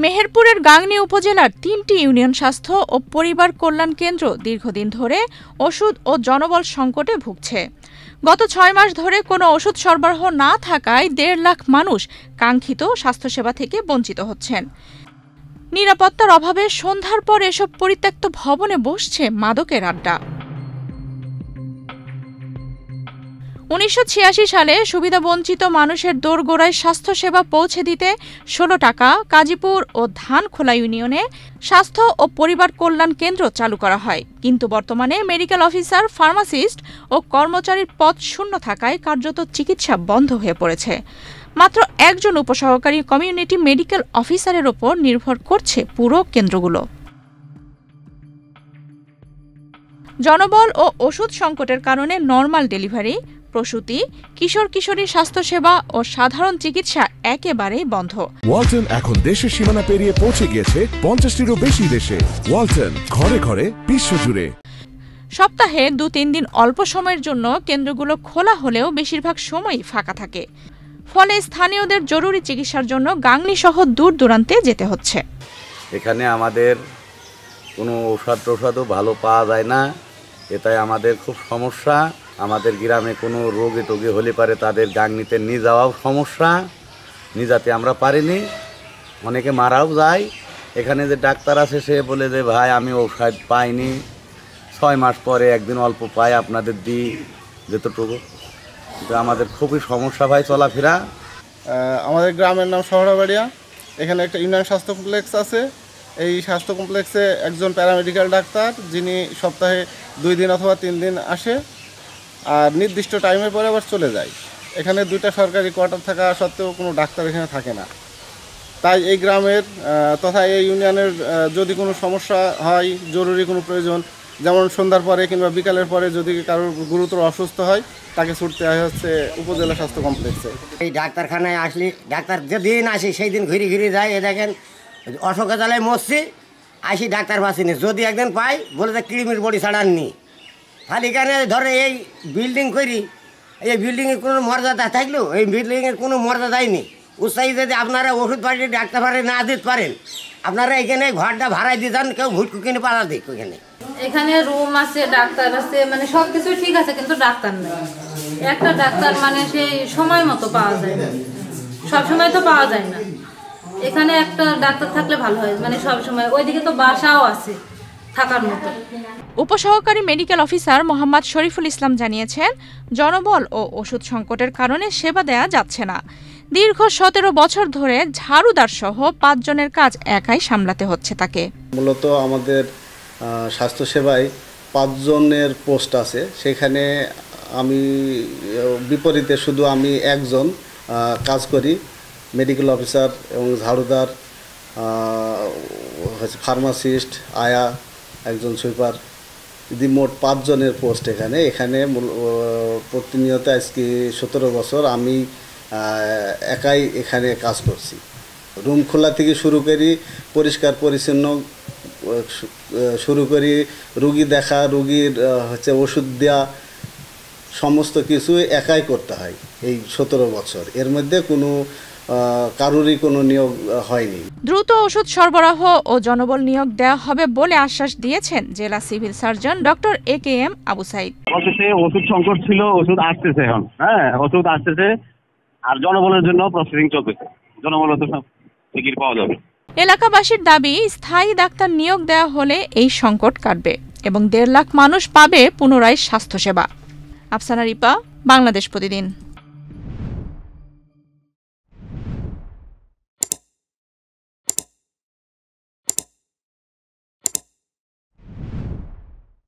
মেহেরপুরের গাংনী উপজেলার ৩টি ইউনিয়ন স্বাস্থ্য ও পরিবার কল্যাণ কেন্দ্র দীর্ঘদিন ধরে ওষুধ ও জনবল সংকটে ভুগছে। গত ৬ মাস ধরে কোনো ওষুধ সরবরাহ না থাকায় ১.৫ লাখ মানুষ কাঙ্ক্ষিত স্বাস্থ্যসেবা থেকে বঞ্চিত হচ্ছেন। নিরাপত্তার অভাবে সন্ধ্যার পর এসব পরিত্যক্ত ভবনে বসছে মাদকের আড্ডা। ১৯৮৬ সালে সুবিধাবঞ্চিত মানুষের দোরগোড়ায় স্বাস্থ্যসেবা পৌঁছে দিতে ১৬ টাকা কাজীপুর ও ধানখোলা ইউনিয়নে স্বাস্থ্য ও পরিবার কল্যাণ কেন্দ্র চালু করা হয়, কিন্তু বর্তমানে মেডিকেল অফিসার, ফার্মাসিস্ট ও কর্মচারীর পদ শূন্য থাকায় কার্যত চিকিৎসা বন্ধ হয়ে পড়েছে। মাত্র একজন উপসহকারী কমিউনিটি মেডিকেল অফিসারের ওপর নির্ভর করছে পুরো কেন্দ্রগুলো। জনবল ও ওষুধ সংকটের কারণে নরমাল ডেলিভারি, প্রসূতি, কিশোর কিশোরীর স্বাস্থ্যসেবা ও সাধারণ চিকিৎসা একেবারেই বন্ধ। ওয়ালটন এখন দেশের সীমানা পেরিয়ে পৌঁছে গিয়েছে ৫০টিরও বেশি দেশে। ওয়ালটন, ঘরে ঘরে, বিশ্বজুড়ে। সপ্তাহে ২-৩ দিন অল্প সময়ের জন্য কেন্দ্রগুলো খোলা হলেও বেশিরভাগ সময়ই ফাঁকা থাকে। ফলে স্থানীয়দের জরুরি চিকিৎসার জন্য গাংনী সহ দূর দূরান্তে যেতে হচ্ছে। এখানে আমাদের কোনো ঔষধও ভালো পাওয়া যায় না, এটাই আমাদের খুব সমস্যা। আমাদের গ্রামে কোনো রোগে টোগে হলে পারে তাদের গাংনীতে নিয়ে যাওয়াও সমস্যা, নিয়ে যেতে আমরা পারিনি, অনেকে মারাও যায়। এখানে যে ডাক্তার আছে সে বলে যে ভাই আমি ঔষধ পাইনি, ৬ মাস পরে একদিন অল্প পাই, আপনাদের দিই যতটুকু। কিন্তু আমাদের খুবই সমস্যা ভাই চলাফেরা। আমাদের গ্রামের নাম শহরাবাড়িয়া। এখানে একটা ইউনিয়ন স্বাস্থ্য কমপ্লেক্স আছে। এই স্বাস্থ্য কমপ্লেক্সে একজন প্যারামেডিক্যাল ডাক্তার, যিনি সপ্তাহে 2 দিন অথবা 3 দিন আসে আর নির্দিষ্ট টাইমের পরে আবার চলে যায়। এখানে 2টা সরকারি কোয়ার্টার থাকা সত্ত্বেও কোনো ডাক্তার এখানে থাকে না। তাই এই গ্রামের তথা এই ইউনিয়নের যদি কোনো সমস্যা হয়, জরুরি কোনো প্রয়োজন, যেমন সন্ধ্যার পরে কিংবা বিকালের পরে যদি কারোর গুরুতর অসুস্থ হয়, তাকে ছুটতে হয় হচ্ছে উপজেলা স্বাস্থ্য কমপ্লেক্সে। এই ডাক্তারখানায় আসলে ডাক্তার যেদিন আসি সেই দিন ঘুরে ঘুরে যায়। এ দেখেন অশোকা জ্বালায় মরছি, আসি ডাক্তার পাচ্ছিনি। যদি একদিন পাই বলে যে ক্রিমির বডি ছাড়াননি। তাহলে এখানে ধরে এই বিল্ডিং করি, এই বিল্ডিংয়ের কোনো মর্যাদা থাকলেও এই বিল্ডিংয়ের কোনো মর্যাদাই নেই। উৎসাহী যদি আপনারা ওষুধ পাড়ি ডাক্তার পাড়ি না দিতে পারেন, আপনারা এখানে ঘরটা ভাড়াই দিয়ে যান, কেউ ভুটকু কিনে পালা দিক। এখানে রুম আছে, ডাক্তার আছে, মানে সব কিছু ঠিক আছে, কিন্তু ডাক্তার নেই। একটা ডাক্তার মানে সেই সময় মতো পাওয়া যায় না, সবসময় তো পাওয়া যায় না। এখানে একটা ডাক্তার থাকলে ভালো হয়, মানে সবসময়। ওইদিকে তো বাসাও আছে থাকার মতো। উপসহকারী মেডিকেল অফিসার মোহাম্মদ শরীফুল ইসলাম জানিয়েছেন, জনবল ও ওষুধ সংকটের কারণে সেবা দেয়া যাচ্ছে না। দীর্ঘ ১৭ বছর ধরে ঝাড়ুদার সহ ৫ জনের কাজ একাই সামলাতে হচ্ছে তাকে। মূলত আমাদের স্বাস্থ্যসেবায় 5 জনের পোস্ট আছে, সেখানে আমি বিপরীতে শুধু আমি একজন কাজ করি, মেডিকেল অফিসার এবং ঝাড়ুদার, ফার্মাসিস্ট, আয়া, একজন সুইপার, মোট 5 জনের পোস্ট এখানে। প্রতিনিয়ত আজকে 17 বছর আমি একাই এখানে কাজ করছি। রুম খোলা থেকে শুরু করি, পরিষ্কার পরিচ্ছন্ন শুরু করি, রুগী দেখা, রুগীর ওষুধ দেওয়া, সমস্ত কিছু একাই করতে হয় এই 17 বছর। এর মধ্যে কোনো কারোরই কোনো নিয়োগ হয়নি। দ্রুত ওষুধ সরবরাহ ও জনবল নিয়োগ দেওয়া হবে বলে আশ্বাস দিয়েছেন জেলা civil surgeon doctor AKM Abu Sayeed. ওষুধ সংকট ছিল, ওষুধ আসতেছে এখন, ওষুধ আসতেছে, আর জনবলের জন্য প্রসেসিং চলতেছে। জনবল তো সব টিকিট পাওয়া যাবে। এলাকাবাসীর দাবি, স্থায়ী ডাক্তার নিয়োগ দেওয়া হলে এই সংকট কাটবে এবং ১.৫ লাখ মানুষ পাবে পুনরায় স্বাস্থ্যসেবা। আফসানা রিপা, বাংলাদেশ প্রতিদিন।